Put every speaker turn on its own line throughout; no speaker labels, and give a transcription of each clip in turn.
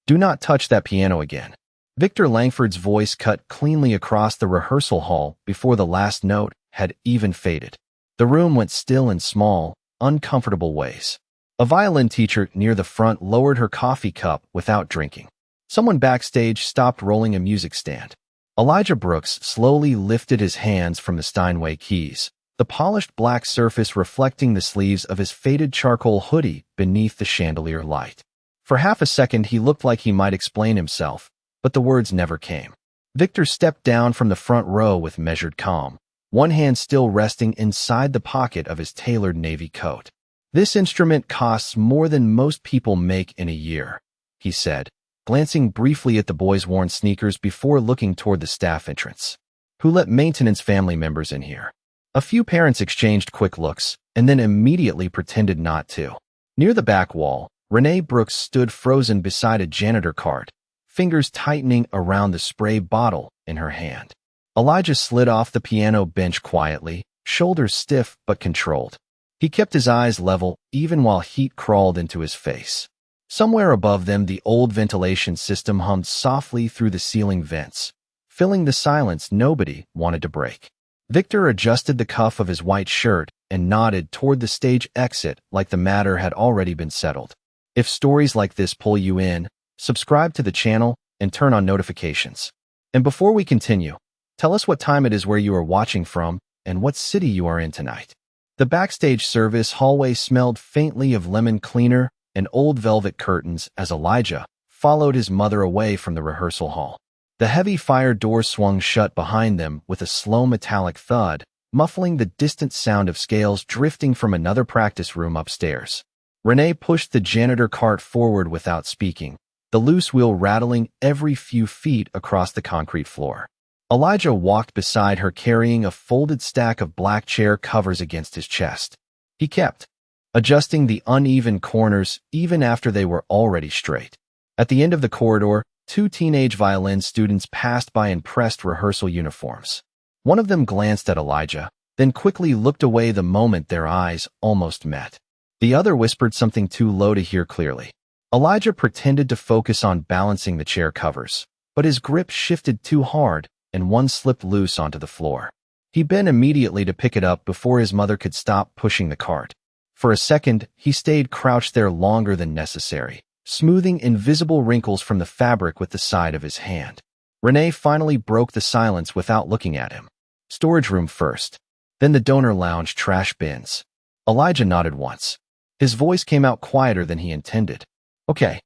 Do not touch that piano again. Victor Langford's voice cut cleanly across the rehearsal hall before the last note had even faded. The room went still in small, uncomfortable ways. A violin teacher near the front lowered her coffee cup without drinking. Someone backstage stopped rolling a music stand. Elijah Brooks slowly lifted his hands from the Steinway keys, the polished black surface reflecting the sleeves of his faded charcoal hoodie beneath the chandelier light. For half a second he looked like he might explain himself, but the words never came. Victor stepped down from the front row with measured calm, one hand still resting inside the pocket of his tailored navy coat. "This instrument costs more than most people make in a year," he said, glancing briefly at the boy's worn sneakers before looking toward the staff entrance. "Who let maintenance family members in here?" A few parents exchanged quick looks, and then immediately pretended not to. Near the back wall, Renee Brooks stood frozen beside a janitor cart, fingers tightening around the spray bottle in her hand. Elijah slid off the piano bench quietly, shoulders stiff but controlled. He kept his eyes level even while heat crawled into his face. Somewhere above them, the old ventilation system hummed softly through the ceiling vents, filling the silence nobody wanted to break. Victor adjusted the cuff of his white shirt and nodded toward the stage exit like the matter had already been settled. If stories like this pull you in, subscribe to the channel and turn on notifications. And before we continue, tell us what time it is, where you are watching from, and what city you are in tonight. The backstage service hallway smelled faintly of lemon cleaner and old velvet curtains as Elijah followed his mother away from the rehearsal hall. The heavy fire door swung shut behind them with a slow metallic thud, muffling the distant sound of scales drifting from another practice room upstairs. Renee pushed the janitor cart forward without speaking, the loose wheel rattling every few feet across the concrete floor. Elijah walked beside her carrying a folded stack of black chair covers against his chest. He kept adjusting the uneven corners even after they were already straight. At the end of the corridor, two teenage violin students passed by in pressed rehearsal uniforms. One of them glanced at Elijah, then quickly looked away the moment their eyes almost met. The other whispered something too low to hear clearly. Elijah pretended to focus on balancing the chair covers, but his grip shifted too hard, and one slipped loose onto the floor. He bent immediately to pick it up before his mother could stop pushing the cart. For a second, he stayed crouched there longer than necessary, smoothing invisible wrinkles from the fabric with the side of his hand. Renee finally broke the silence without looking at him. "Storage room first, then the donor lounge trash bins." Elijah nodded once. His voice came out quieter than he intended. "Okay."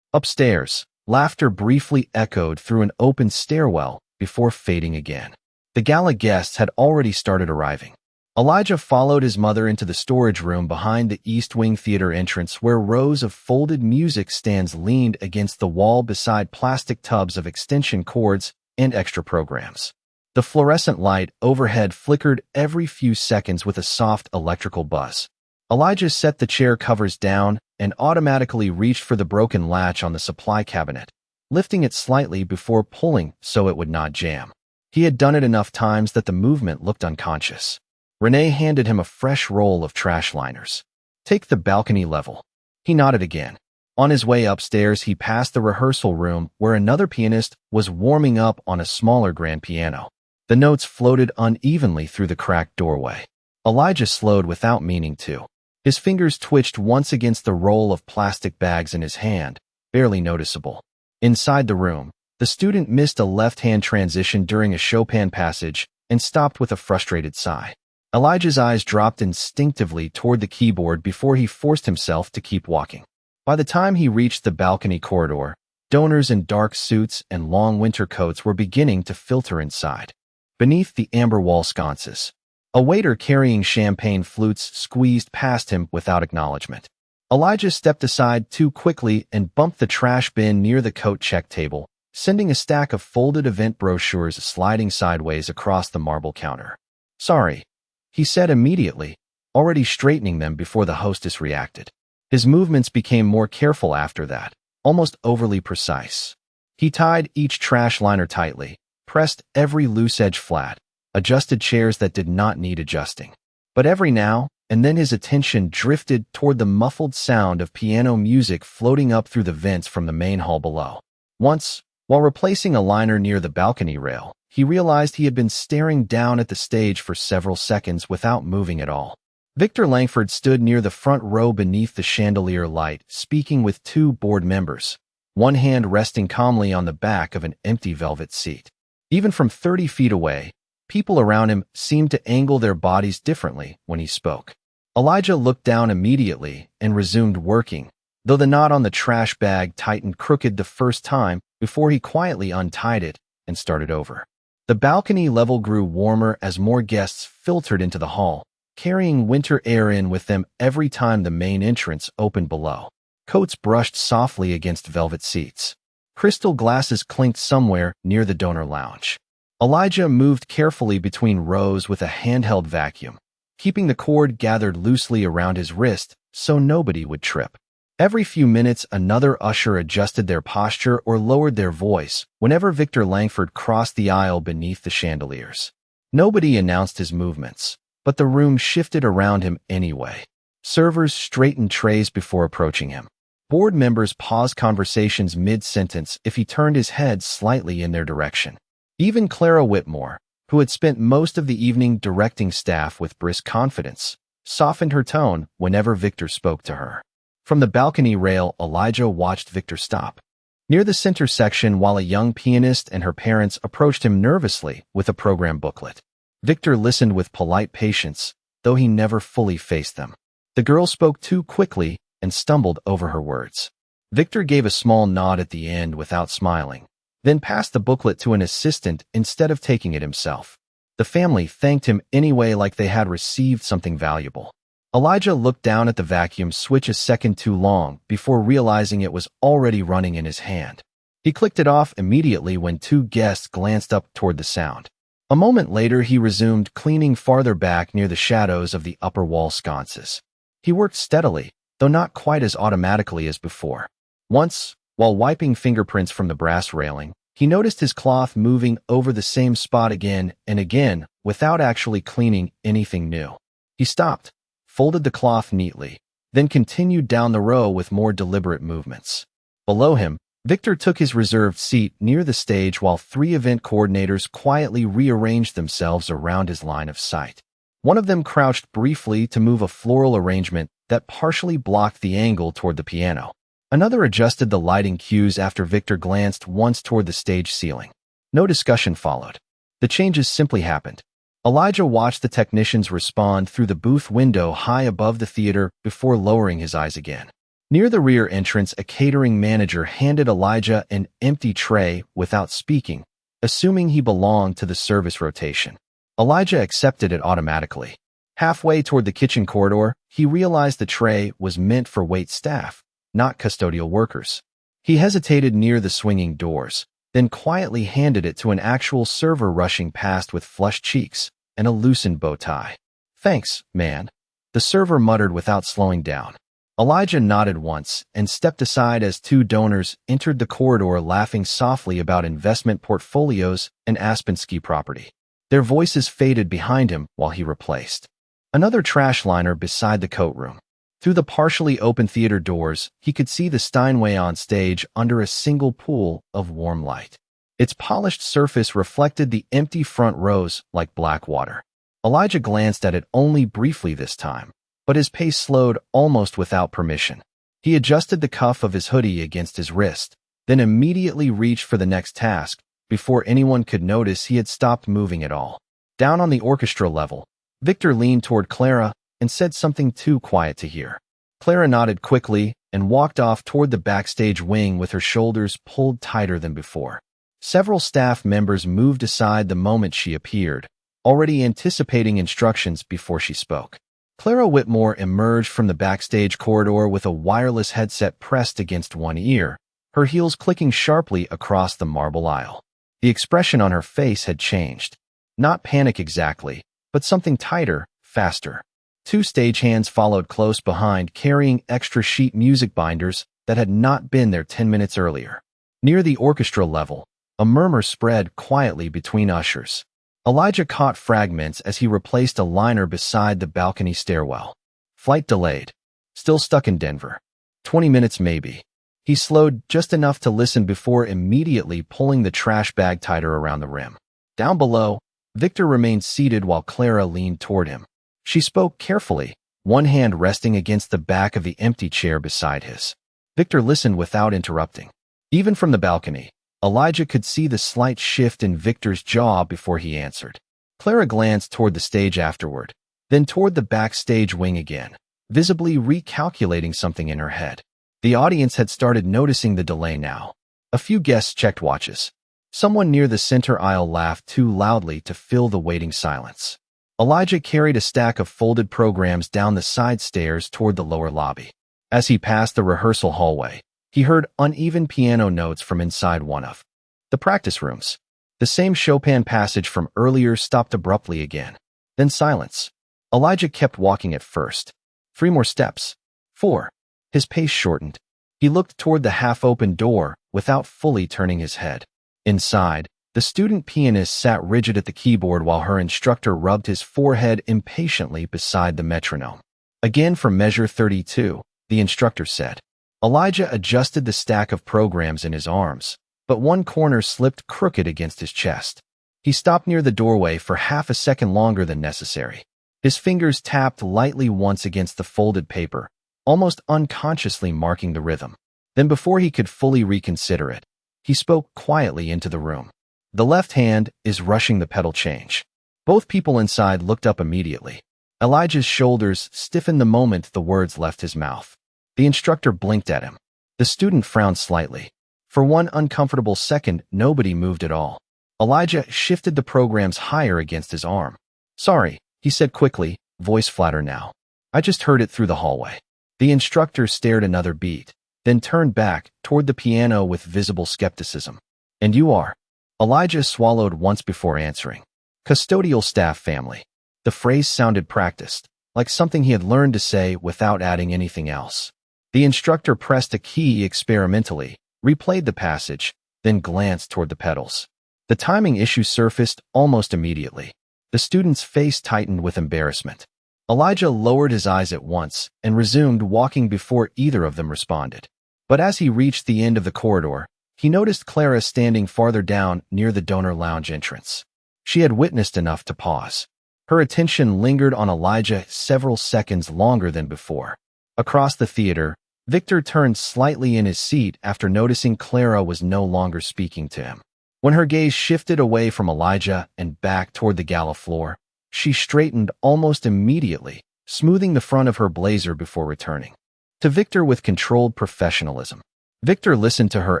Upstairs, laughter briefly echoed through an open stairwell before fading again. The gala guests had already started arriving. Elijah followed his mother into the storage room behind the East Wing Theater entrance, where rows of folded music stands leaned against the wall beside plastic tubs of extension cords and extra programs. The fluorescent light overhead flickered every few seconds with a soft electrical buzz. Elijah set the chair covers down and automatically reached for the broken latch on the supply cabinet, lifting it slightly before pulling so it would not jam. He had done it enough times that the movement looked unconscious. Renee handed him a fresh roll of trash liners. "Take the balcony level." He nodded again. On his way upstairs, he passed the rehearsal room where another pianist was warming up on a smaller grand piano. The notes floated unevenly through the cracked doorway. Elijah slowed without meaning to. His fingers twitched once against the roll of plastic bags in his hand, barely noticeable. Inside the room, the student missed a left-hand transition during a Chopin passage and stopped with a frustrated sigh. Elijah's eyes dropped instinctively toward the keyboard before he forced himself to keep walking. By the time he reached the balcony corridor, donors in dark suits and long winter coats were beginning to filter inside. Beneath the amber wall sconces, a waiter carrying champagne flutes squeezed past him without acknowledgement. Elijah stepped aside too quickly and bumped the trash bin near the coat check table, sending a stack of folded event brochures sliding sideways across the marble counter. "Sorry," he said immediately, already straightening them before the hostess reacted. His movements became more careful after that, almost overly precise. He tied each trash liner tightly, pressed every loose edge flat, adjusted chairs that did not need adjusting. But every now and then his attention drifted toward the muffled sound of piano music floating up through the vents from the main hall below. Once, while replacing a liner near the balcony rail, he realized he had been staring down at the stage for several seconds without moving at all. Victor Langford stood near the front row beneath the chandelier light, speaking with two board members, one hand resting calmly on the back of an empty velvet seat. Even from 30 feet away, people around him seemed to angle their bodies differently when he spoke. Elijah looked down immediately and resumed working, though the knot on the trash bag tightened crooked the first time before he quietly untied it and started over. The balcony level grew warmer as more guests filtered into the hall, carrying winter air in with them every time the main entrance opened below. Coats brushed softly against velvet seats. Crystal glasses clinked somewhere near the donor lounge. Elijah moved carefully between rows with a handheld vacuum, keeping the cord gathered loosely around his wrist so nobody would trip. Every few minutes, another usher adjusted their posture or lowered their voice whenever Victor Langford crossed the aisle beneath the chandeliers. Nobody announced his movements, but the room shifted around him anyway. Servers straightened trays before approaching him. Board members paused conversations mid-sentence if he turned his head slightly in their direction. Even Clara Whitmore, who had spent most of the evening directing staff with brisk confidence, softened her tone whenever Victor spoke to her. From the balcony rail, Elijah watched Victor stop near the center section while a young pianist and her parents approached him nervously with a program booklet. Victor listened with polite patience, though he never fully faced them. The girl spoke too quickly and stumbled over her words. Victor gave a small nod at the end without smiling, then passed the booklet to an assistant instead of taking it himself. The family thanked him anyway like they had received something valuable. Elijah looked down at the vacuum switch a second too long before realizing it was already running in his hand. He clicked it off immediately when two guests glanced up toward the sound. A moment later, he resumed cleaning farther back near the shadows of the upper wall sconces. He worked steadily, though not quite as automatically as before. Once, while wiping fingerprints from the brass railing, he noticed his cloth moving over the same spot again and again without actually cleaning anything new. He stopped, folded the cloth neatly, then continued down the row with more deliberate movements. Below him, Victor took his reserved seat near the stage while three event coordinators quietly rearranged themselves around his line of sight. One of them crouched briefly to move a floral arrangement that partially blocked the angle toward the piano. Another adjusted the lighting cues after Victor glanced once toward the stage ceiling. No discussion followed. The changes simply happened. Elijah watched the technicians respond through the booth window high above the theater before lowering his eyes again. Near the rear entrance, a catering manager handed Elijah an empty tray without speaking, assuming he belonged to the service rotation. Elijah accepted it automatically. Halfway toward the kitchen corridor, he realized the tray was meant for wait staff, not custodial workers. He hesitated near the swinging doors, then quietly handed it to an actual server rushing past with flushed cheeks and a loosened bow tie. "Thanks, man," the server muttered without slowing down. Elijah nodded once and stepped aside as two donors entered the corridor laughing softly about investment portfolios and Aspen ski property. Their voices faded behind him while he replaced another trash liner beside the coat room. Through the partially open theater doors, he could see the Steinway on stage under a single pool of warm light. Its polished surface reflected the empty front rows like black water. Elijah glanced at it only briefly this time, but his pace slowed almost without permission. He adjusted the cuff of his hoodie against his wrist, then immediately reached for the next task before anyone could notice he had stopped moving at all. Down on the orchestra level, Victor leaned toward Clara and said something too quiet to hear. Clara nodded quickly and walked off toward the backstage wing with her shoulders pulled tighter than before. Several staff members moved aside the moment she appeared, already anticipating instructions before she spoke. Clara Whitmore emerged from the backstage corridor with a wireless headset pressed against one ear, her heels clicking sharply across the marble aisle. The expression on her face had changed. Not panic exactly, but something tighter, faster. Two stagehands followed close behind, carrying extra sheet music binders that had not been there 10 minutes earlier. Near the orchestra level, a murmur spread quietly between ushers. Elijah caught fragments as he replaced a liner beside the balcony stairwell. Flight delayed. Still stuck in Denver. 20 minutes maybe. He slowed just enough to listen before immediately pulling the trash bag tighter around the rim. Down below, Victor remained seated while Clara leaned toward him. She spoke carefully, one hand resting against the back of the empty chair beside his. Victor listened without interrupting. Even from the balcony, Elijah could see the slight shift in Victor's jaw before he answered. Clara glanced toward the stage afterward, then toward the backstage wing again, visibly recalculating something in her head. The audience had started noticing the delay now. A few guests checked watches. Someone near the center aisle laughed too loudly to fill the waiting silence. Elijah carried a stack of folded programs down the side stairs toward the lower lobby. As he passed the rehearsal hallway, he heard uneven piano notes from inside one of the practice rooms. The same Chopin passage from earlier stopped abruptly again. Then silence. Elijah kept walking at first. 3 more steps. 4. His pace shortened. He looked toward the half-open door without fully turning his head. Inside, the student pianist sat rigid at the keyboard while her instructor rubbed his forehead impatiently beside the metronome. Again for measure 32, the instructor said. Elijah adjusted the stack of programs in his arms, but one corner slipped crooked against his chest. He stopped near the doorway for half a second longer than necessary. His fingers tapped lightly once against the folded paper, almost unconsciously marking the rhythm. Then before he could fully reconsider it, he spoke quietly into the room. The left hand is rushing the pedal change. Both people inside looked up immediately. Elijah's shoulders stiffened the moment the words left his mouth. The instructor blinked at him. The student frowned slightly. For one uncomfortable second, nobody moved at all. Elijah shifted the programs higher against his arm. Sorry, he said quickly, voice flatter now. I just heard it through the hallway. The instructor stared another beat, then turned back toward the piano with visible skepticism. And you are? Elijah swallowed once before answering. Custodial staff family. The phrase sounded practiced, like something he had learned to say without adding anything else. The instructor pressed a key experimentally, replayed the passage, then glanced toward the pedals. The timing issue surfaced almost immediately. The student's face tightened with embarrassment. Elijah lowered his eyes at once and resumed walking before either of them responded. But as he reached the end of the corridor, he noticed Clara standing farther down near the donor lounge entrance. She had witnessed enough to pause. Her attention lingered on Elijah several seconds longer than before. Across the theater, Victor turned slightly in his seat after noticing Clara was no longer speaking to him. When her gaze shifted away from Elijah and back toward the gala floor, she straightened almost immediately, smoothing the front of her blazer before returning to Victor with controlled professionalism. Victor listened to her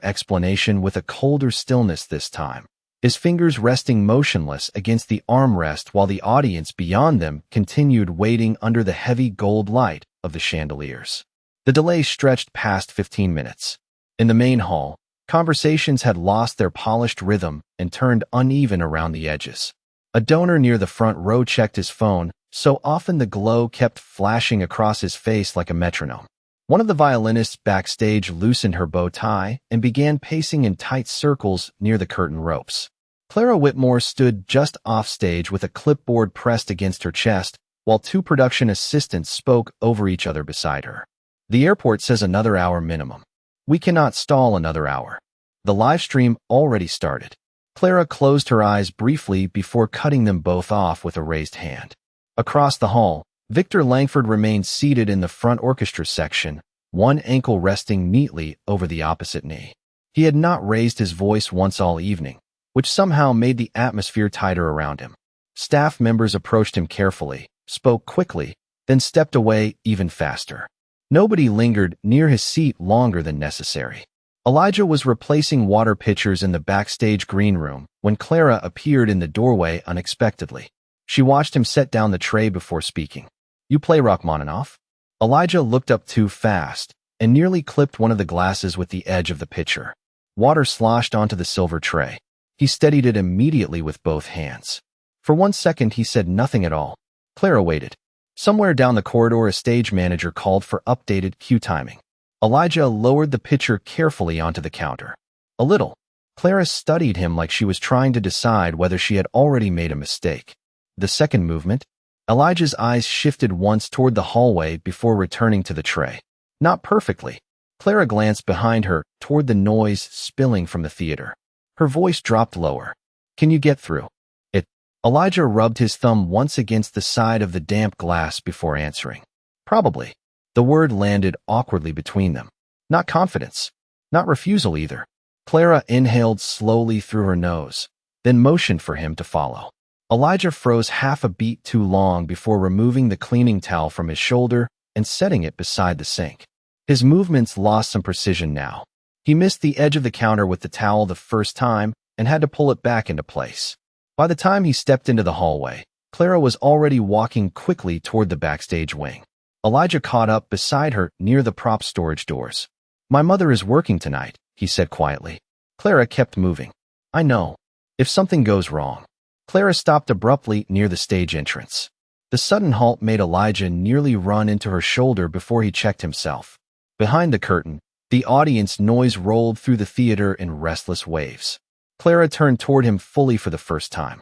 explanation with a colder stillness this time, his fingers resting motionless against the armrest while the audience beyond them continued waiting under the heavy gold light of the chandeliers. The delay stretched past 15 minutes. In the main hall, conversations had lost their polished rhythm and turned uneven around the edges. A donor near the front row checked his phone, so often the glow kept flashing across his face like a metronome. One of the violinists backstage loosened her bow tie and began pacing in tight circles near the curtain ropes. Clara Whitmore stood just offstage with a clipboard pressed against her chest, while 2 production assistants spoke over each other beside her. The airport says another hour minimum. We cannot stall another hour. The live stream already started. Clara closed her eyes briefly before cutting them both off with a raised hand. Across the hall, Victor Langford remained seated in the front orchestra section, one ankle resting neatly over the opposite knee. He had not raised his voice once all evening, which somehow made the atmosphere tighter around him. Staff members approached him carefully, spoke quickly, then stepped away even faster. Nobody lingered near his seat longer than necessary. Elijah was replacing water pitchers in the backstage green room when Clara appeared in the doorway unexpectedly. She watched him set down the tray before speaking. You play Rachmaninoff? Elijah looked up too fast and nearly clipped one of the glasses with the edge of the pitcher. Water sloshed onto the silver tray. He steadied it immediately with both hands. For 1 second, he said nothing at all. Clara waited. Somewhere down the corridor, a stage manager called for updated cue timing. Elijah lowered the pitcher carefully onto the counter. A little. Clara studied him like she was trying to decide whether she had already made a mistake. The second movement? Elijah's eyes shifted once toward the hallway before returning to the tray. Not perfectly. Clara glanced behind her toward the noise spilling from the theater. Her voice dropped lower. Can you get through it? Elijah rubbed his thumb once against the side of the damp glass before answering. Probably. The word landed awkwardly between them. Not confidence. Not refusal either. Clara inhaled slowly through her nose, then motioned for him to follow. Elijah froze half a beat too long before removing the cleaning towel from his shoulder and setting it beside the sink. His movements lost some precision now. He missed the edge of the counter with the towel the first time and had to pull it back into place. By the time he stepped into the hallway, Clara was already walking quickly toward the backstage wing. Elijah caught up beside her near the prop storage doors. My mother is working tonight, he said quietly. Clara kept moving. I know. If something goes wrong. Clara stopped abruptly near the stage entrance. The sudden halt made Elijah nearly run into her shoulder before he checked himself. Behind the curtain, the audience noise rolled through the theater in restless waves. Clara turned toward him fully for the first time.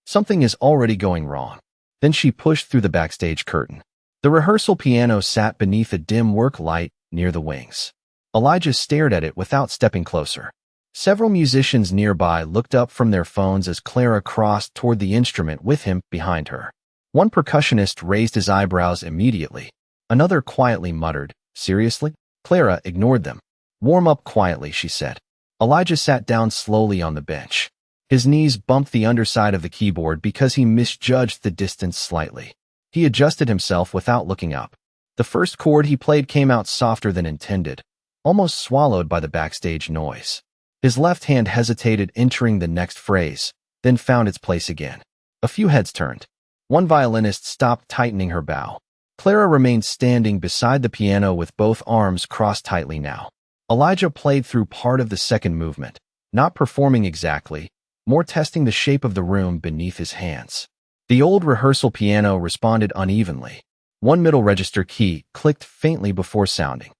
Something is already going wrong. Then she pushed through the backstage curtain. The rehearsal piano sat beneath a dim work light near the wings. Elijah stared at it without stepping closer. Several musicians nearby looked up from their phones as Clara crossed toward the instrument with him behind her. One percussionist raised his eyebrows immediately. Another quietly muttered, Seriously? Clara ignored them. Warm up quietly, she said. Elijah sat down slowly on the bench. His knees bumped the underside of the keyboard because he misjudged the distance slightly. He adjusted himself without looking up. The first chord he played came out softer than intended, almost swallowed by the backstage noise. His left hand hesitated entering the next phrase, then found its place again. A few heads turned. One violinist stopped tightening her bow. Clara remained standing beside the piano with both arms crossed tightly now. Elijah played through part of the second movement, not performing exactly, more testing the shape of the room beneath his hands. The old rehearsal piano responded unevenly. One middle register key clicked faintly before sounding.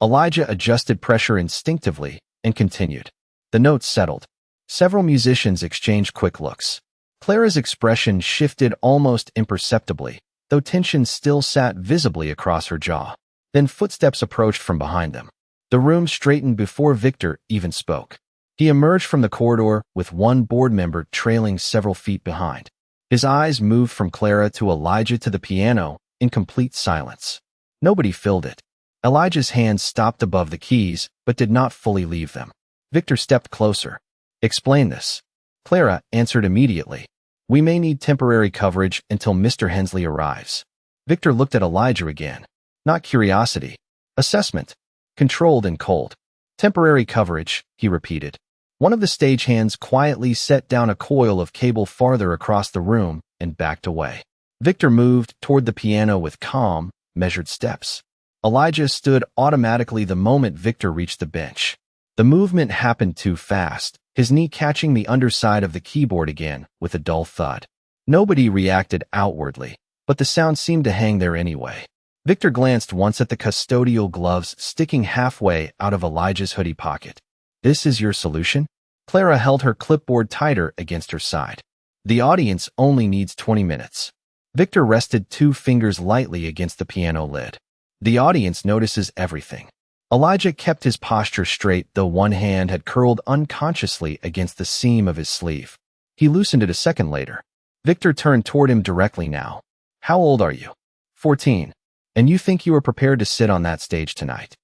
Elijah adjusted pressure instinctively and continued. The notes settled. Several musicians exchanged quick looks. Clara's expression shifted almost imperceptibly, though tension still sat visibly across her jaw. Then footsteps approached from behind them. The room straightened before Victor even spoke. He emerged from the corridor with one board member trailing several feet behind. His eyes moved from Clara to Elijah to the piano in complete silence. Nobody filled it. Elijah's hands stopped above the keys, but did not fully leave them. Victor stepped closer. Explain this. Clara answered immediately. We may need temporary coverage until Mr. Hensley arrives. Victor looked at Elijah again. Not curiosity. Assessment. Controlled and cold. Temporary coverage, he repeated. One of the stagehands quietly set down a coil of cable farther across the room and backed away. Victor moved toward the piano with calm, measured steps. Elijah stood automatically the moment Victor reached the bench. The movement happened too fast, his knee catching the underside of the keyboard again with a dull thud. Nobody reacted outwardly, but the sound seemed to hang there anyway. Victor glanced once at the custodial gloves sticking halfway out of Elijah's hoodie pocket. This is your solution? Clara held her clipboard tighter against her side. The audience only needs 20 minutes. Victor rested 2 fingers lightly against the piano lid. The audience notices everything. Elijah kept his posture straight, though one hand had curled unconsciously against the seam of his sleeve. He loosened it a second later. Victor turned toward him directly now. How old are you? 14. And you think you are prepared to sit on that stage tonight?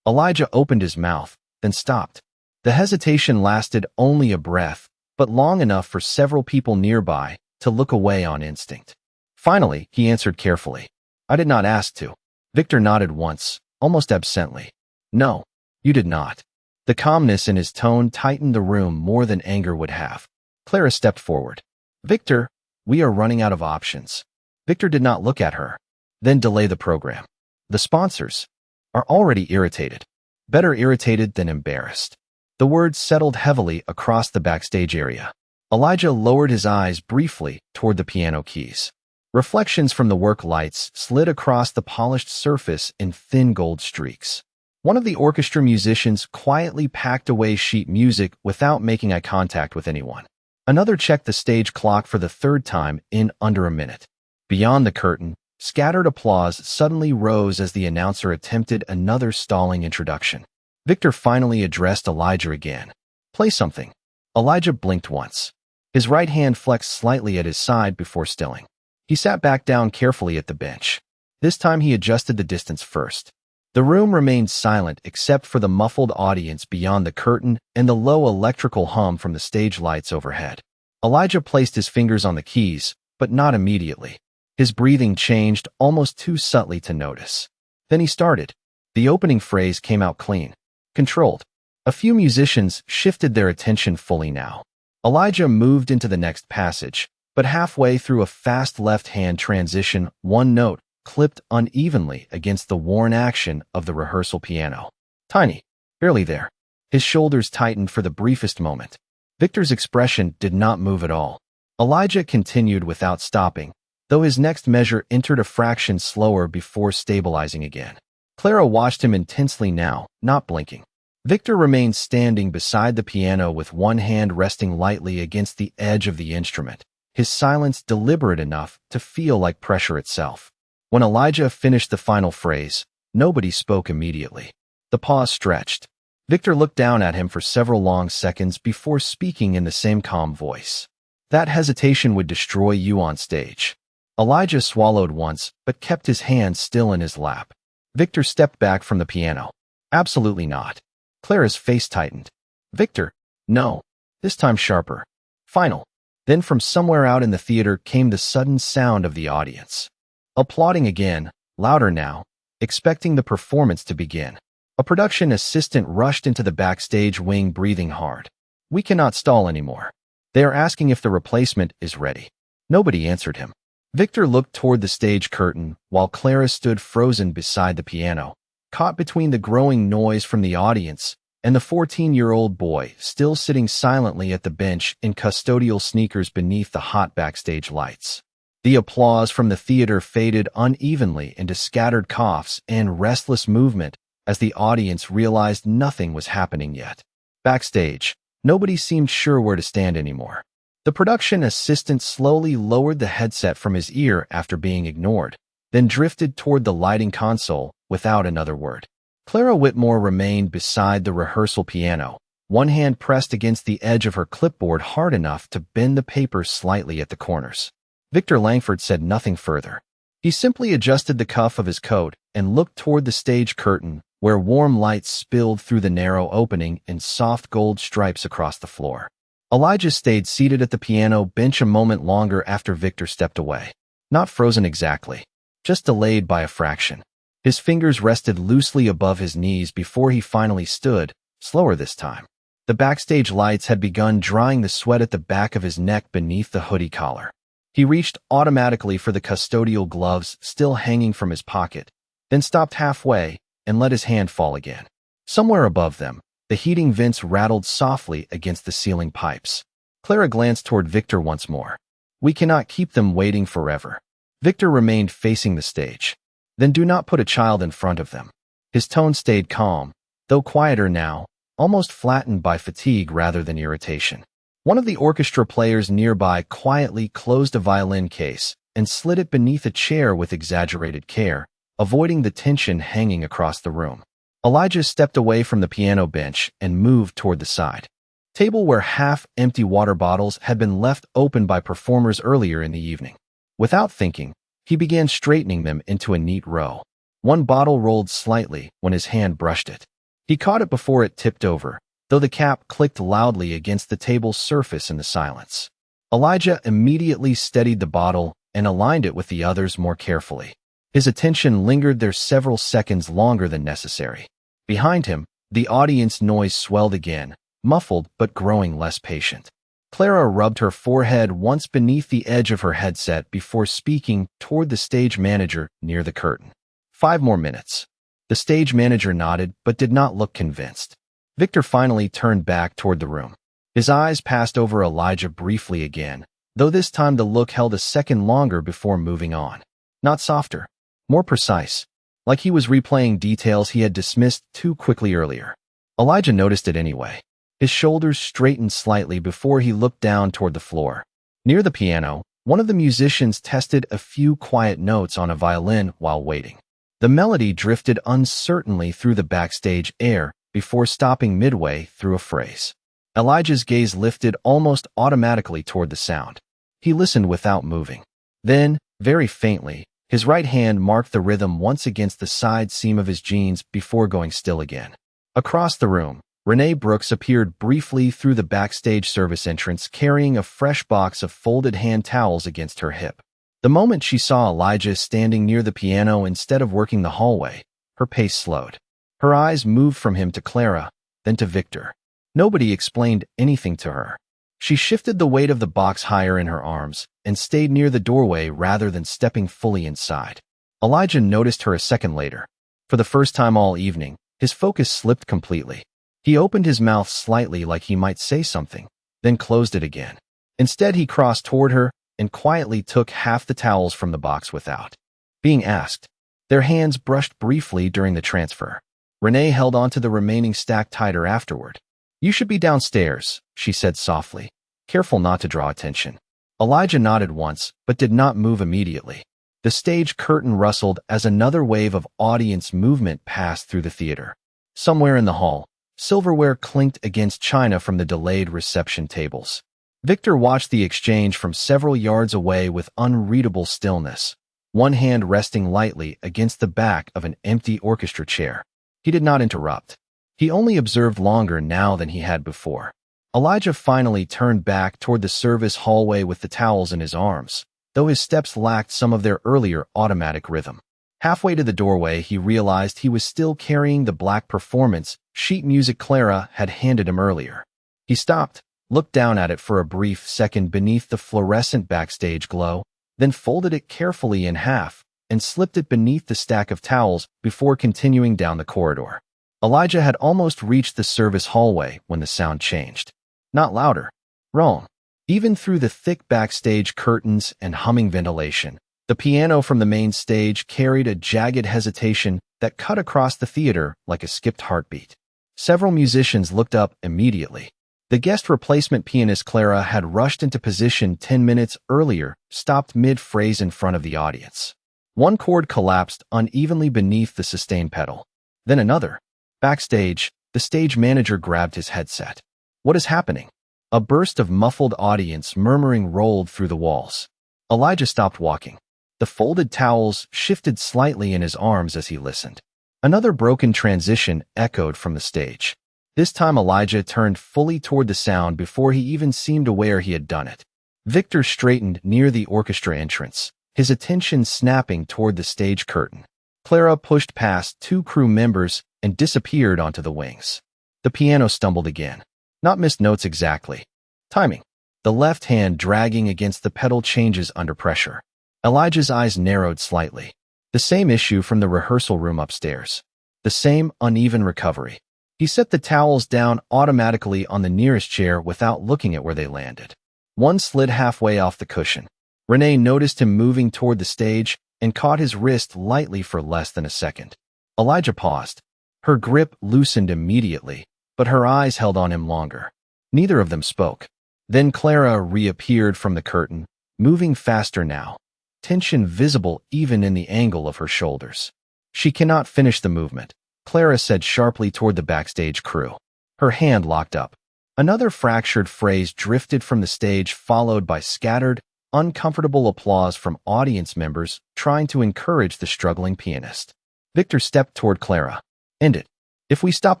Elijah opened his mouth, then stopped. The hesitation lasted only a breath, but long enough for several people nearby to look away on instinct. Finally, he answered carefully. I did not ask to. Victor nodded once, almost absently. No, you did not. The calmness in his tone tightened the room more than anger would have. Clara stepped forward. Victor, we are running out of options. Victor did not look at her. Then delay the program. The sponsors are already irritated. Better irritated than embarrassed. The words settled heavily across the backstage area. Elijah lowered his eyes briefly toward the piano keys. Reflections from the work lights slid across the polished surface in thin gold streaks. One of the orchestra musicians quietly packed away sheet music without making eye contact with anyone. Another checked the stage clock for the third time in under a minute. Beyond the curtain, scattered applause suddenly rose as the announcer attempted another stalling introduction. Victor finally addressed Elijah again. "Play something." Elijah blinked once. His right hand flexed slightly at his side before stilling. He sat back down carefully at the bench. This time he adjusted the distance first. The room remained silent except for the muffled audience beyond the curtain and the low electrical hum from the stage lights overhead. Elijah placed his fingers on the keys, but not immediately. His breathing changed almost too subtly to notice. Then he started. The opening phrase came out clean, controlled. A few musicians shifted their attention fully now. Elijah moved into the next passage, but halfway through a fast left-hand transition, one note clipped unevenly against the worn action of the rehearsal piano. Tiny, barely there. His shoulders tightened for the briefest moment. Victor's expression did not move at all. Elijah continued without stopping, though his next measure entered a fraction slower before stabilizing again. Clara watched him intensely now, not blinking. Victor remained standing beside the piano with one hand resting lightly against the edge of the instrument, his silence deliberate enough to feel like pressure itself. When Elijah finished the final phrase, nobody spoke immediately. The pause stretched. Victor looked down at him for several long seconds before speaking in the same calm voice. "That hesitation would destroy you on stage." Elijah swallowed once, but kept his hand still in his lap. Victor stepped back from the piano. "Absolutely not." Clara's face tightened. "Victor, no." This time sharper. "Final." Then from somewhere out in the theater came the sudden sound of the audience. Applauding again, louder now, expecting the performance to begin. A production assistant rushed into the backstage wing breathing hard. "We cannot stall anymore. They are asking if the replacement is ready." Nobody answered him. Victor looked toward the stage curtain while Clara stood frozen beside the piano, caught between the growing noise from the audience and the 14-year-old boy still sitting silently at the bench in custodial sneakers beneath the hot backstage lights. The applause from the theater faded unevenly into scattered coughs and restless movement as the audience realized nothing was happening yet. Backstage, nobody seemed sure where to stand anymore. The production assistant slowly lowered the headset from his ear after being ignored, then drifted toward the lighting console without another word. Clara Whitmore remained beside the rehearsal piano, one hand pressed against the edge of her clipboard hard enough to bend the paper slightly at the corners. Victor Langford said nothing further. He simply adjusted the cuff of his coat and looked toward the stage curtain, where warm light spilled through the narrow opening in soft gold stripes across the floor. Elijah stayed seated at the piano bench a moment longer after Victor stepped away. Not frozen exactly, just delayed by a fraction. His fingers rested loosely above his knees before he finally stood, slower this time. The backstage lights had begun drying the sweat at the back of his neck beneath the hoodie collar. He reached automatically for the custodial gloves still hanging from his pocket, then stopped halfway and let his hand fall again. Somewhere above them, the heating vents rattled softly against the ceiling pipes. Clara glanced toward Victor once more. "We cannot keep them waiting forever." Victor remained facing the stage. "Then do not put a child in front of them." His tone stayed calm, though quieter now, almost flattened by fatigue rather than irritation. One of the orchestra players nearby quietly closed a violin case and slid it beneath a chair with exaggerated care, avoiding the tension hanging across the room. Elijah stepped away from the piano bench and moved toward the side table where half-empty water bottles had been left open by performers earlier in the evening. Without thinking, he began straightening them into a neat row. One bottle rolled slightly when his hand brushed it. He caught it before it tipped over, though the cap clicked loudly against the table's surface in the silence. Elijah immediately steadied the bottle and aligned it with the others more carefully. His attention lingered there several seconds longer than necessary. Behind him, the audience noise swelled again, muffled but growing less patient. Clara rubbed her forehead once beneath the edge of her headset before speaking toward the stage manager near the curtain. 5 more minutes. The stage manager nodded but did not look convinced. Victor finally turned back toward the room. His eyes passed over Elijah briefly again, though this time the look held a second longer before moving on. Not softer, more precise, like he was replaying details he had dismissed too quickly earlier. Elijah noticed it anyway. His shoulders straightened slightly before he looked down toward the floor. Near the piano, One of the musicians tested a few quiet notes on a violin while waiting. The melody drifted uncertainly through the backstage air before stopping midway through a phrase. Elijah's gaze lifted almost automatically toward the sound. He listened without moving. Then, very faintly, his right hand marked the rhythm once against the side seam of his jeans before going still again. Across the room, Renee Brooks appeared briefly through the backstage service entrance carrying a fresh box of folded hand towels against her hip. The moment she saw Elijah standing near the piano instead of working the hallway, her pace slowed. Her eyes moved from him to Clara, then to Victor. Nobody explained anything to her. She shifted the weight of the box higher in her arms and stayed near the doorway rather than stepping fully inside. Elijah noticed her a second later. For the first time all evening, his focus slipped completely. He opened his mouth slightly like he might say something, then closed it again. Instead, he crossed toward her and quietly took half the towels from the box without being asked. Their hands brushed briefly during the transfer. Renee held onto the remaining stack tighter afterward. "You should be downstairs," she said softly, careful not to draw attention. Elijah nodded once, but did not move immediately. The stage curtain rustled as another wave of audience movement passed through the theater. Somewhere in the hall, silverware clinked against china from the delayed reception tables. Victor watched the exchange from several yards away with unreadable stillness, one hand resting lightly against the back of an empty orchestra chair. He did not interrupt. He only observed longer now than he had before. Elijah finally turned back toward the service hallway with the towels in his arms, though his steps lacked some of their earlier automatic rhythm. Halfway to the doorway, he realized he was still carrying the black performance sheet music Clara had handed him earlier. He stopped, looked down at it for a brief second beneath the fluorescent backstage glow, then folded it carefully in half and slipped it beneath the stack of towels before continuing down the corridor. Elijah had almost reached the service hallway when the sound changed. Not louder. Wrong. Even through the thick backstage curtains and humming ventilation, the piano from the main stage carried a jagged hesitation that cut across the theater like a skipped heartbeat. Several musicians looked up immediately. The guest replacement pianist Clara had rushed into position 10 minutes earlier, stopped mid-phrase in front of the audience. One chord collapsed unevenly beneath the sustain pedal. Then another. Backstage, the stage manager grabbed his headset. "What is happening?" A burst of muffled audience murmuring rolled through the walls. Elijah stopped walking. The folded towels shifted slightly in his arms as he listened. Another broken transition echoed from the stage. This time Elijah turned fully toward the sound before he even seemed aware he had done it. Victor straightened near the orchestra entrance, his attention snapping toward the stage curtain. Clara pushed past two crew members and disappeared onto the wings. The piano stumbled again. Not missed notes exactly. Timing. The left hand dragging against the pedal changes under pressure. Elijah's eyes narrowed slightly. The same issue from the rehearsal room upstairs. The same uneven recovery. He set the towels down automatically on the nearest chair without looking at where they landed. One slid halfway off the cushion. Renee noticed him moving toward the stage and caught his wrist lightly for less than a second. Elijah paused. Her grip loosened immediately, but her eyes held on him longer. Neither of them spoke. Then Clara reappeared from the curtain, moving faster now, tension visible even in the angle of her shoulders. "She cannot finish the movement," Clara said sharply toward the backstage crew. Her hand locked up. Another fractured phrase drifted from the stage, followed by scattered, uncomfortable applause from audience members trying to encourage the struggling pianist. Victor stepped toward Clara. "End it. If we stop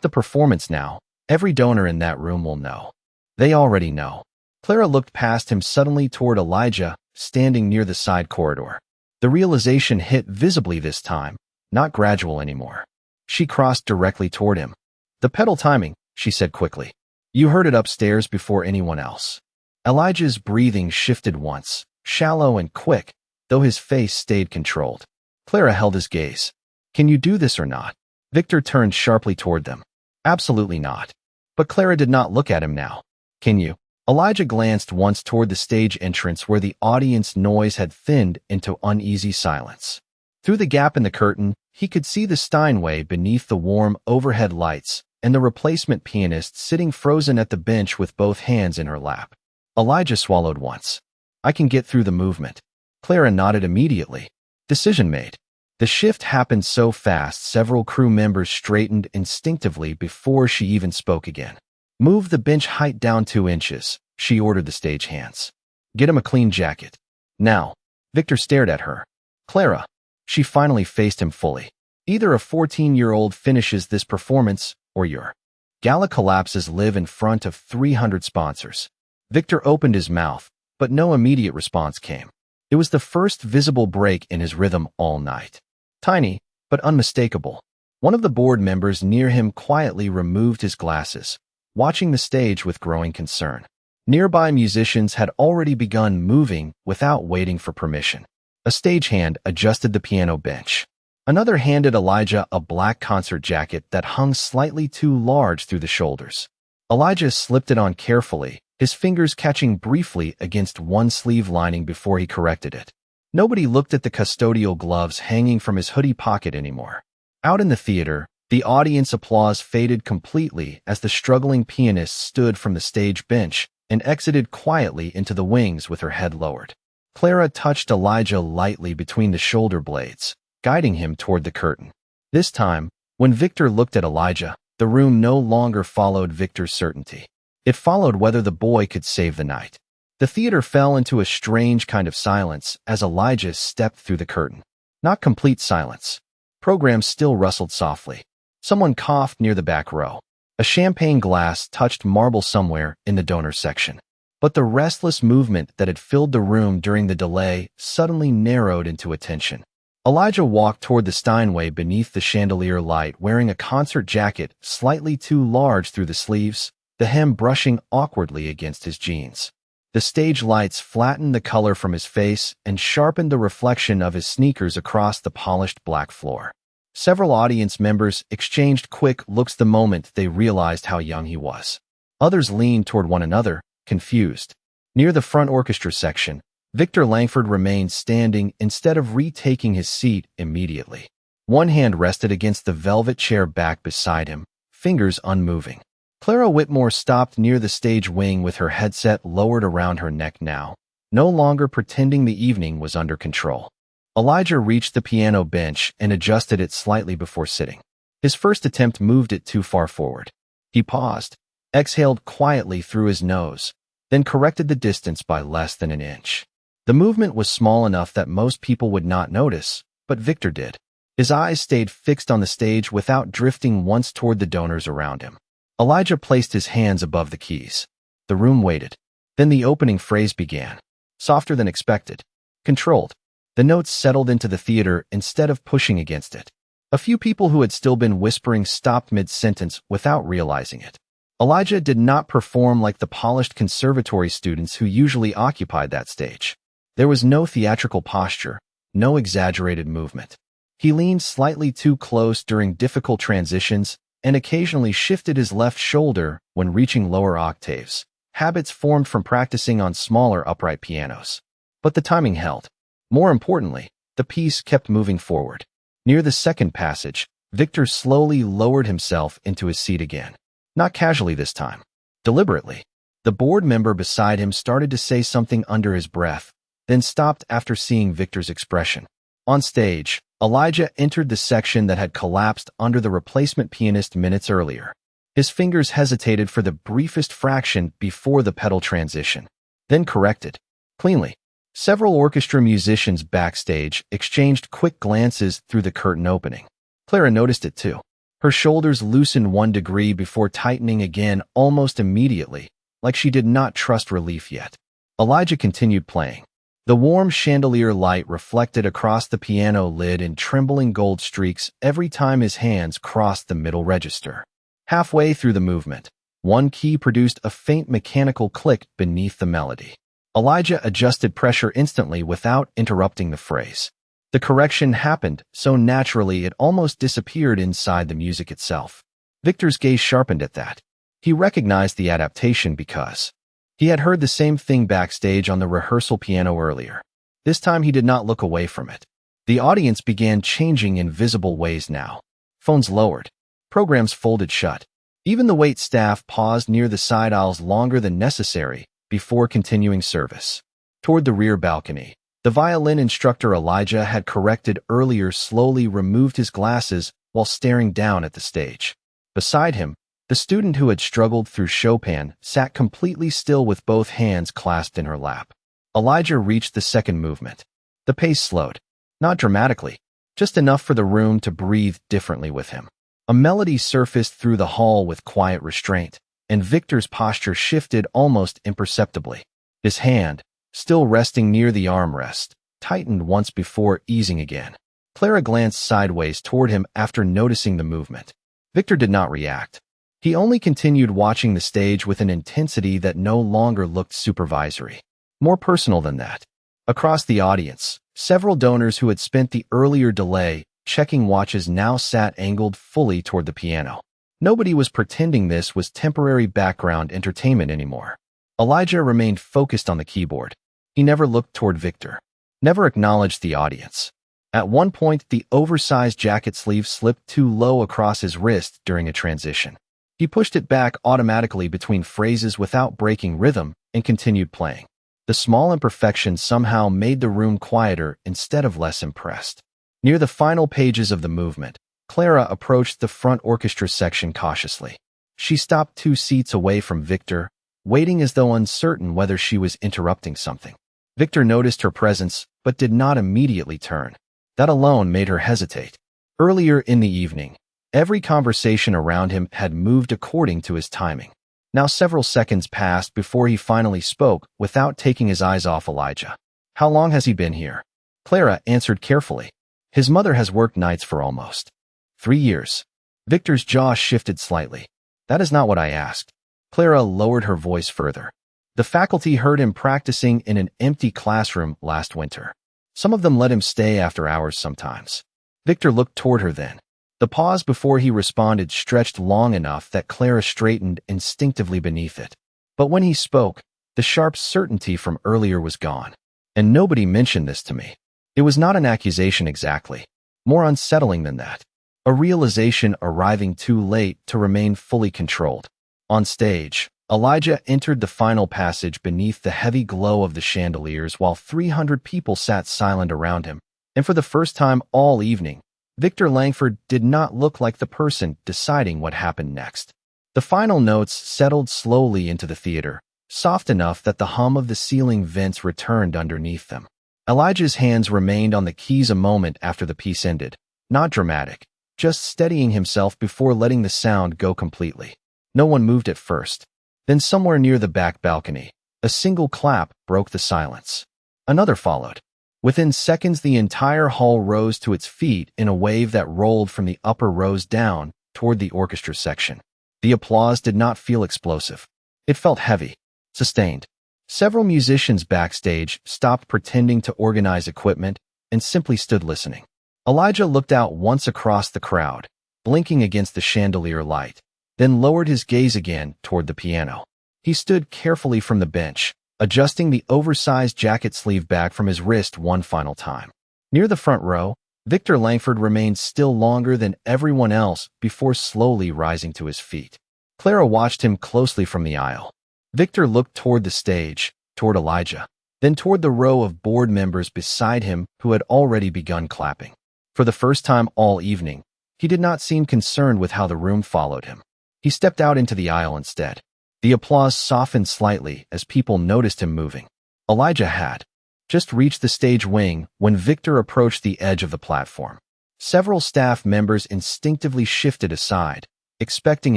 the performance now, every donor in that room will know. They already know." Clara looked past him suddenly toward Elijah, standing near the side corridor. The realization hit visibly this time, not gradual anymore. She crossed directly toward him. "The pedal timing," she said quickly. "You heard it upstairs before anyone else." Elijah's breathing shifted once, shallow and quick, though his face stayed controlled. Clara held his gaze. "Can you do this or not?" Victor turned sharply toward them. "Absolutely not." But Clara did not look at him now. "Can you?" Elijah glanced once toward the stage entrance where the audience noise had thinned into uneasy silence. Through the gap in the curtain, he could see the Steinway beneath the warm overhead lights and the replacement pianist sitting frozen at the bench with both hands in her lap. Elijah swallowed once. I can get through the movement. Clara nodded immediately. Decision made. The shift happened so fast several crew members straightened instinctively before she even spoke again. Move the bench height down 2 inches, she ordered the stagehands. Get him a clean jacket. Now. Victor stared at her. Clara. She finally faced him fully. Either a 14-year-old finishes this performance, or your gala collapses live in front of 300 sponsors. Victor opened his mouth, but no immediate response came. It was the first visible break in his rhythm all night. Tiny, but unmistakable. One of the board members near him quietly removed his glasses, watching the stage with growing concern. Nearby musicians had already begun moving without waiting for permission. A stagehand adjusted the piano bench. Another handed Elijah a black concert jacket that hung slightly too large through the shoulders. Elijah slipped it on carefully, his fingers catching briefly against one sleeve lining before he corrected it. Nobody looked at the custodial gloves hanging from his hoodie pocket anymore. Out in the theater, the audience applause faded completely as the struggling pianist stood from the stage bench and exited quietly into the wings with her head lowered. Clara touched Elijah lightly between the shoulder blades, guiding him toward the curtain. This time, when Victor looked at Elijah, the room no longer followed Victor's certainty. It followed whether the boy could save the night. The theater fell into a strange kind of silence as Elijah stepped through the curtain. Not complete silence. Programs still rustled softly. Someone coughed near the back row. A champagne glass touched marble somewhere in the donor section. But the restless movement that had filled the room during the delay suddenly narrowed into attention. Elijah walked toward the Steinway beneath the chandelier light wearing a concert jacket slightly too large through the sleeves, the hem brushing awkwardly against his jeans. The stage lights flattened the color from his face and sharpened the reflection of his sneakers across the polished black floor. Several audience members exchanged quick looks the moment they realized how young he was. Others leaned toward one another, confused. Near the front orchestra section, Victor Langford remained standing instead of retaking his seat immediately. One hand rested against the velvet chair back beside him, fingers unmoving. Clara Whitmore stopped near the stage wing with her headset lowered around her neck now, no longer pretending the evening was under control. Elijah reached the piano bench and adjusted it slightly before sitting. His first attempt moved it too far forward. He paused, exhaled quietly through his nose, then corrected the distance by less than an inch. The movement was small enough that most people would not notice, but Victor did. His eyes stayed fixed on the stage without drifting once toward the donors around him. Elijah placed his hands above the keys. The room waited. Then the opening phrase began. Softer than expected. Controlled. The notes settled into the theater instead of pushing against it. A few people who had still been whispering stopped mid-sentence without realizing it. Elijah did not perform like the polished conservatory students who usually occupied that stage. There was no theatrical posture, no exaggerated movement. He leaned slightly too close during difficult transitions and occasionally shifted his left shoulder when reaching lower octaves, habits formed from practicing on smaller upright pianos. But the timing held. More importantly, the piece kept moving forward. Near the second passage, Victor slowly lowered himself into his seat again. Not casually this time. Deliberately. The board member beside him started to say something under his breath, then stopped after seeing Victor's expression. On stage, Elijah entered the section that had collapsed under the replacement pianist minutes earlier. His fingers hesitated for the briefest fraction before the pedal transition, then corrected. Cleanly. Several orchestra musicians backstage exchanged quick glances through the curtain opening. Clara noticed it too. Her shoulders loosened 1 degree before tightening again almost immediately, like she did not trust relief yet. Elijah continued playing. The warm chandelier light reflected across the piano lid in trembling gold streaks every time his hands crossed the middle register. Halfway through the movement, one key produced a faint mechanical click beneath the melody. Elijah adjusted pressure instantly without interrupting the phrase. The correction happened so naturally it almost disappeared inside the music itself. Victor's gaze sharpened at that. He recognized the adaptation because he had heard the same thing backstage on the rehearsal piano earlier. This time he did not look away from it. The audience began changing in visible ways now. Phones lowered. Programs folded shut. Even the wait staff paused near the side aisles longer than necessary before continuing service. toward the rear balcony. The violin instructor Elijah had corrected earlier slowly removed his glasses while staring down at the stage. Beside him, the student who had struggled through Chopin sat completely still with both hands clasped in her lap. Elijah reached the second movement. The pace slowed. Not dramatically, just enough for the room to breathe differently with him. A melody surfaced through the hall with quiet restraint, and Victor's posture shifted almost imperceptibly. His hand, still resting near the armrest, tightened once before easing again. Clara glanced sideways toward him after noticing the movement. Victor did not react. He only continued watching the stage with an intensity that no longer looked supervisory. More personal than that. Across the audience, several donors who had spent the earlier delay checking watches now sat angled fully toward the piano. Nobody was pretending this was temporary background entertainment anymore. Elijah remained focused on the keyboard. He never looked toward Victor, never acknowledged the audience. At one point, the oversized jacket sleeve slipped too low across his wrist during a transition. He pushed it back automatically between phrases without breaking rhythm and continued playing. The small imperfection somehow made the room quieter instead of less impressed. Near the final pages of the movement, Clara approached the front orchestra section cautiously. She stopped 2 seats away from Victor, waiting as though uncertain whether she was interrupting something. Victor noticed her presence, but did not immediately turn. That alone made her hesitate. Earlier in the evening, every conversation around him had moved according to his timing. Now several seconds passed before he finally spoke without taking his eyes off Elijah. "How long has he been here?" Clara answered carefully. "His mother has worked nights for almost 3 years. Victor's jaw shifted slightly. "That is not what I asked." Clara lowered her voice further. "The faculty heard him practicing in an empty classroom last winter. Some of them let him stay after hours sometimes." Victor looked toward her then. The pause before he responded stretched long enough that Clara straightened instinctively beneath it. But when he spoke, the sharp certainty from earlier was gone. "And nobody mentioned this to me." It was not an accusation exactly. More unsettling than that. A realization arriving too late to remain fully controlled. On stage, Elijah entered the final passage beneath the heavy glow of the chandeliers while 300 people sat silent around him. And for the first time all evening, Victor Langford did not look like the person deciding what happened next. The final notes settled slowly into the theater, soft enough that the hum of the ceiling vents returned underneath them. Elijah's hands remained on the keys a moment after the piece ended, not dramatic, just steadying himself before letting the sound go completely. No one moved at first. Then somewhere near the back balcony, a single clap broke the silence. Another followed. Within seconds, the entire hall rose to its feet in a wave that rolled from the upper rows down toward the orchestra section. The applause did not feel explosive. It felt heavy, sustained. Several musicians backstage stopped pretending to organize equipment and simply stood listening. Elijah looked out once across the crowd, blinking against the chandelier light, then lowered his gaze again toward the piano. He stood carefully from the bench, adjusting the oversized jacket sleeve back from his wrist one final time. Near the front row, Victor Langford remained still longer than everyone else before slowly rising to his feet. Clara watched him closely from the aisle. Victor looked toward the stage, toward Elijah, then toward the row of board members beside him who had already begun clapping. For the first time all evening, he did not seem concerned with how the room followed him. He stepped out into the aisle instead. The applause softened slightly as people noticed him moving. Elijah had just reached the stage wing when Victor approached the edge of the platform. Several staff members instinctively shifted aside, expecting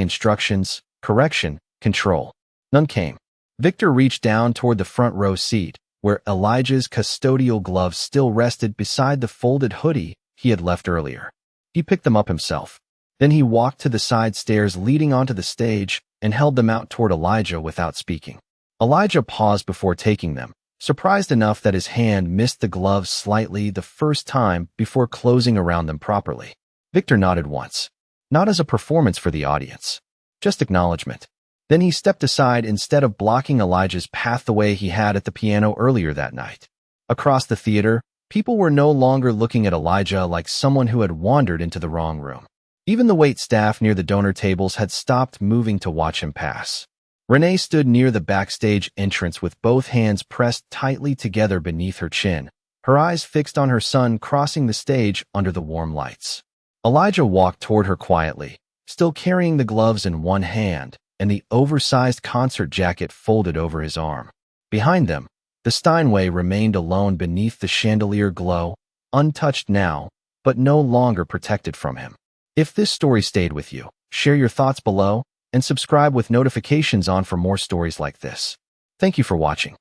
instructions, correction, control. None came. Victor reached down toward the front row seat, where Elijah's custodial gloves still rested beside the folded hoodie he had left earlier. He picked them up himself. Then he walked to the side stairs leading onto the stage and held them out toward Elijah without speaking. Elijah paused before taking them, surprised enough that his hand missed the gloves slightly the first time before closing around them properly. Victor nodded once, not as a performance for the audience, just acknowledgement. Then he stepped aside instead of blocking Elijah's path the way he had at the piano earlier that night. Across the theater, people were no longer looking at Elijah like someone who had wandered into the wrong room. Even the wait staff near the donor tables had stopped moving to watch him pass. Renee stood near the backstage entrance with both hands pressed tightly together beneath her chin, her eyes fixed on her son crossing the stage under the warm lights. Elijah walked toward her quietly, still carrying the gloves in one hand and the oversized concert jacket folded over his arm. Behind them, the Steinway remained alone beneath the chandelier glow, untouched now, but no longer protected from him. If this story stayed with you, share your thoughts below and subscribe with notifications on for more stories like this. Thank you for watching.